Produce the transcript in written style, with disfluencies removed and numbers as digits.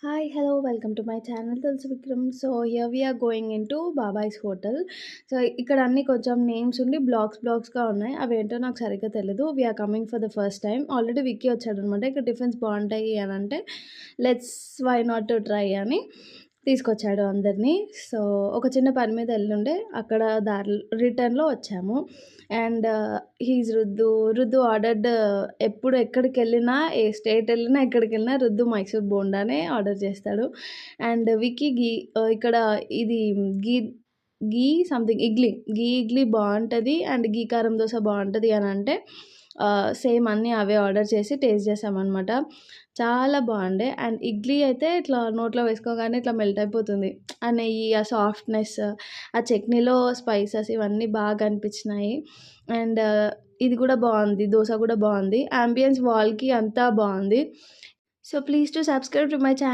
Hi, hello, welcome to my channel Tulsi Vikram. So here we are going into Baba's Hotel. So ఇక్కడ అన్ని కొంచెం names ఉండి బ్లాక్స్‌గా ఉన్నాయి. అవేంటో నాకు సరిగ్గా తెలీదు. We are coming for the first time. Already Vicky వచ్చాడనమాట. ఇక్కడ టిఫిన్స్ బావుంటాయి అనంటే, let's why not to try అని తీసుకొచ్చాడు అందరిని. సో ఒక చిన్న పని మీద ఎళ్ళుండే అక్కడ రిటర్న్‌లో వచ్చాము. అండ్ హీస్ రుద్దు. రుద్దు ఆర్డర్డ్ ఎప్పుడు ఎక్కడికెళ్ళినా, ఏ స్టేట్ ఎళ్ళినా, ఎక్కడికెళ్ళినా రుద్దు మైసూర్ బోండానే ఆర్డర్ చేస్తాడు. అండ్ విక్కీ ఇక్కడ ఇది ఘీ ఘీ సంథింగ్ ఇడ్లీ బావుంటది. అండ్ ఘీ కారం దోస బావుంటది అనంటే సేమ్ అన్నీ అవే ఆర్డర్ చేసి టేస్ట్ చేశామనమాట. చాలా బాగుండే. అండ్ ఇడ్లీ అయితే ఇట్లా నోట్లో వేసుకోగానే ఇట్లా మెల్ట్ అయిపోతుంది. ఆ నెయ్యి, ఆ సాఫ్ట్‌నెస్, ఆ చట్నీలో స్పైసెస్ ఇవన్నీ బాగా అనిపించినాయి. అండ్ ఇది కూడా బావుంది. దోస కూడా బావుంది. యాంబియన్స్ వాల్‌కి అంతా బావుంది. So please to subscribe to my channel.